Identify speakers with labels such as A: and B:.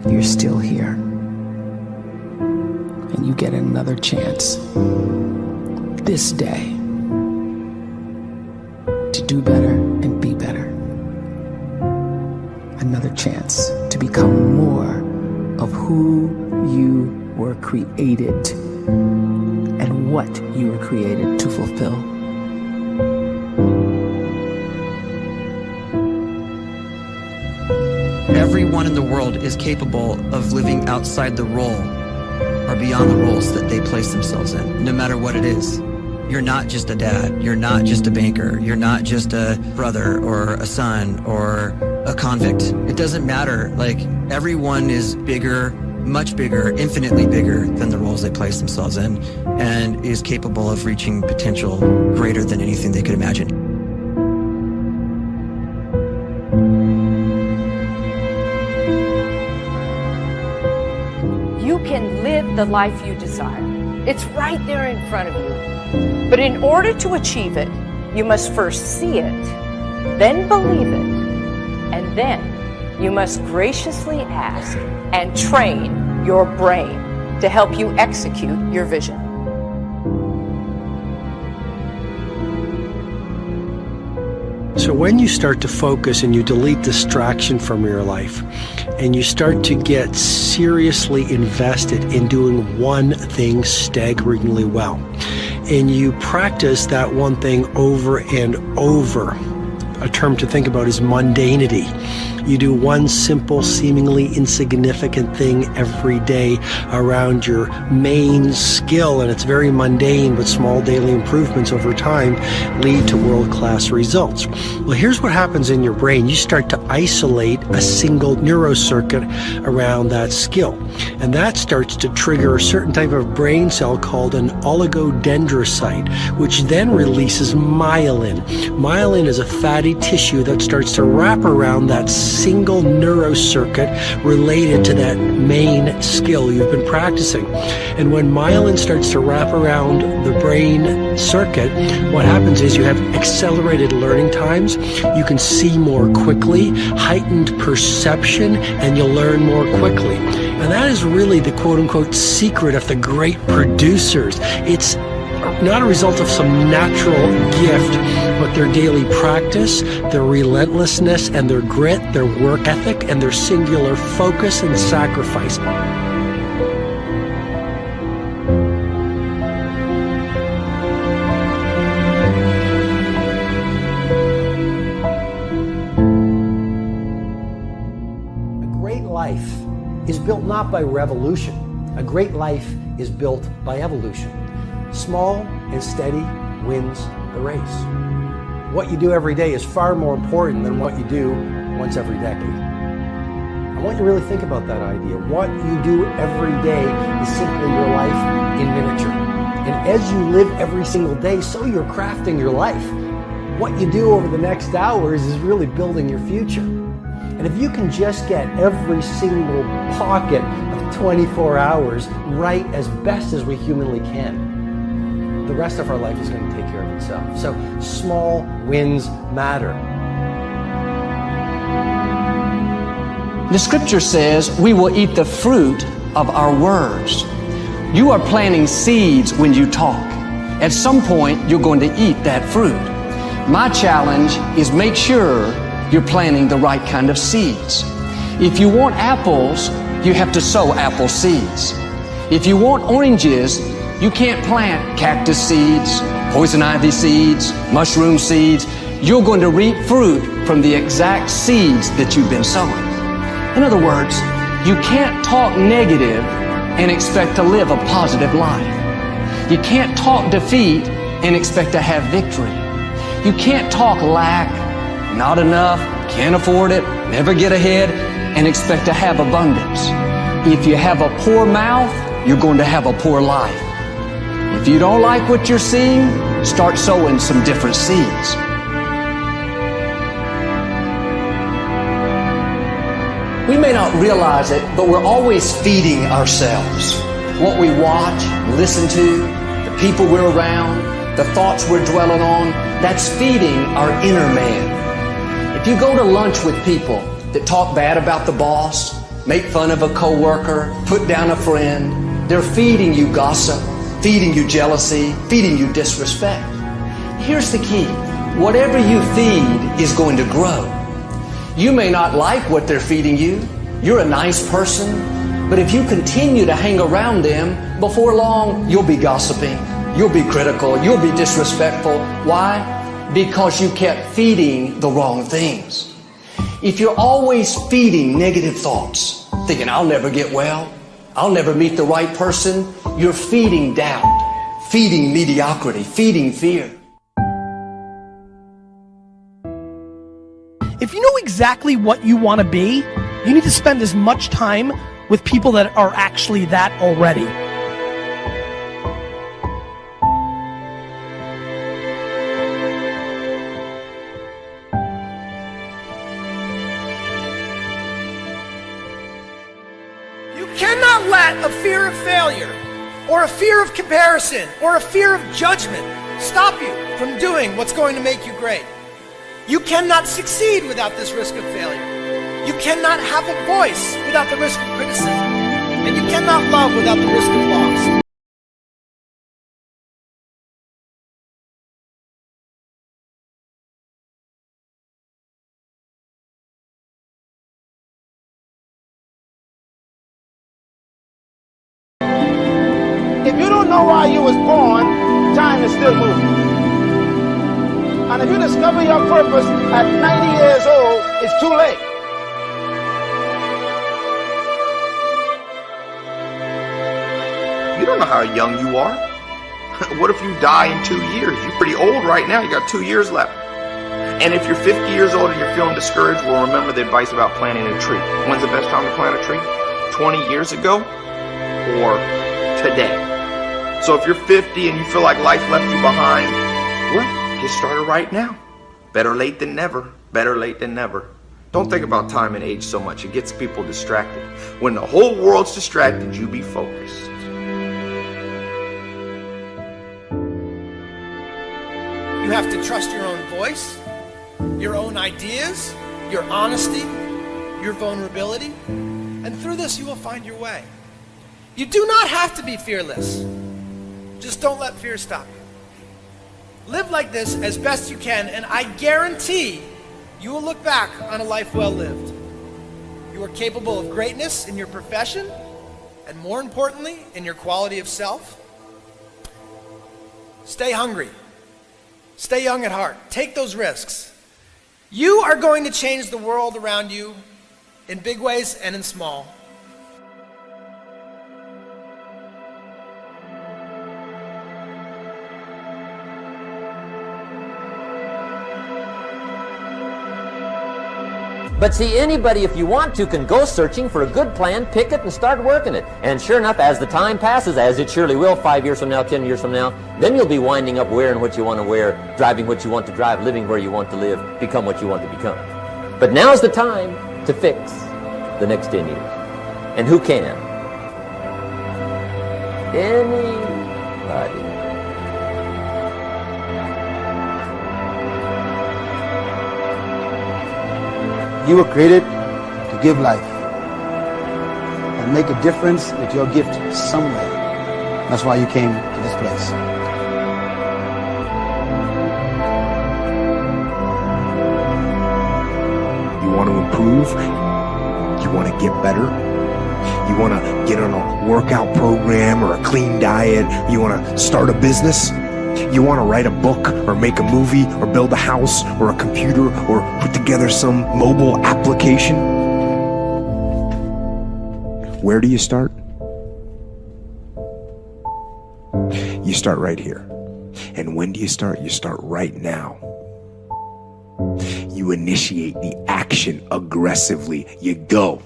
A: you're still here. And you get another chance this day to do better and be better. Another chance to become more of who you were created and what you were created to fulfill.
B: Everyone in the world is capable of living outside the role or beyond the roles that they place themselves in, no matter what it is. You're not just a dad, you're not just a banker, you're not just a brother or a son or a convict. It doesn't matter. Like, everyone is bigger, much bigger, infinitely bigger than the roles they place themselves in, and is capable of reaching potential greater than anything they could imagine.
C: You can live the life you desire. It's right there in front of you. But in order to achieve it, you must first see it, then believe it, and then you must graciously ask and train your brain to help you execute your vision.
D: So when you start to focus and you delete distraction from your life, and you start to get seriously invested in doing one thing staggeringly well, and you practice that one thing over and over, a term to think about is mundanity. You do one simple, seemingly insignificant thing every day around your main skill, and it's very mundane, but small daily improvements over time lead to world-class results. Well, here's what happens in your brain. You start to isolate a single neurocircuit around that skill, and that starts to trigger a certain type of brain cell called an oligodendrocyte, which then releases myelin. Myelin is a fatty tissue that starts to wrap around that single neurocircuit related to that main skill you've been practicing. And when myelin starts to wrap around the brain circuit, what happens is you have accelerated learning times, you can see more quickly, heightened perception, and you'll learn more quickly. And that is really the quote-unquote secret of the great producers. It's not a result of some natural gift, but their daily practice, their relentlessness and their grit, their work ethic, and their singular focus and sacrifice. A great life is built not by revolution. A great life is built by evolution. Small and steady wins the race. What you do every day is far more important than what you do once every decade. I want you to really think about that idea. What you do every day is simply your life in miniature. And as you live every single day, so you're crafting your life. What you do over the next hours is really building your future. And if you can just get every single pocket of 24 hours right as best as we humanly can, the rest of our life is going to take care of itself. So small wins matter.
E: The scripture says we will eat the fruit of our words. You are planting seeds when you talk. At some point, you're going to eat that fruit. My challenge is make sure you're planting the right kind of seeds. If you want apples, you have to sow apple seeds. If you want oranges, you can't plant cactus seeds, poison ivy seeds, mushroom seeds. You're going to reap fruit from the exact seeds that you've been sowing. In other words, you can't talk negative and expect to live a positive life. You can't talk defeat and expect to have victory. You can't talk lack, not enough, can't afford it, never get ahead, and expect to have abundance. If you have a poor mouth, you're going to have a poor life. If you don't like what you're seeing, start sowing some different seeds. We may not realize it, but we're always feeding ourselves. What we watch, listen to, the people we're around, the thoughts we're dwelling on, that's feeding our inner man. If you go to lunch with people that talk bad about the boss, make fun of a coworker, put down a friend. They're feeding you gossip, feeding you jealousy, feeding you disrespect. Here's the key. Whatever you feed is going to grow. You may not like what they're feeding you. You're a nice person. But if you continue to hang around them, before long, you'll be gossiping. You'll be critical. You'll be disrespectful. Why? Because you kept feeding the wrong things. If you're always feeding negative thoughts, thinking, I'll never get well, I'll never meet the right person, you're feeding doubt, feeding mediocrity, feeding fear.
F: If you know exactly what you want to be, you need to spend as much time with people that are actually that already. You cannot let a fear of failure, or a fear of comparison, or a fear of judgment stop you from doing what's going to make you great. You cannot succeed without this risk of failure. You cannot have a voice without the risk of criticism. And you cannot love without the risk of loss.
G: If you don't know why you was born, time is still moving. And if you discover your purpose at 90 years old, it's too late.
H: You don't know how young you are. What if you die in 2 years? You're pretty old right now. You got 2 years left. And if you're 50 years old and you're feeling discouraged, well, remember the advice about planting a tree. When's the best time to plant a tree? 20 years ago or today? So if you're 50 and you feel like life left you behind, well, get started right now. Better late than never. Better late than never. Don't think about time and age so much. It gets people distracted. When the whole world's distracted, you be focused.
F: You have to trust your own voice, your own ideas, your honesty, your vulnerability, and through this you will find your way. You do not have to be fearless. Just don't let fear stop you. Live like this as best you can, and I guarantee you will look back on a life well lived. You are capable of greatness in your profession, and more importantly, in your quality of self. Stay hungry. Stay young at heart. Take those risks. You are going to change the world around you in big ways and in small.
I: But see, anybody, if you want to, can go searching for a good plan, pick it, and start working it. And sure enough, as the time passes, as it surely will 5 years from now, 10 years from now, then you'll be winding up wearing what you want to wear, driving what you want to drive, living where you want to live, become what you want to become. But now's the time to fix the next 10 years. And who can? Anybody.
G: You were created to give life and make a difference with your gift somewhere. That's why you came to this place.
J: You want to improve? You want to get better? You want to get on a workout program or a clean diet? You want to start a business? You want to write a book or make a movie or build a house or a computer or put together some mobile application? Where do you start? You start right here. And when do you start? You start right now. You initiate the action aggressively. You go.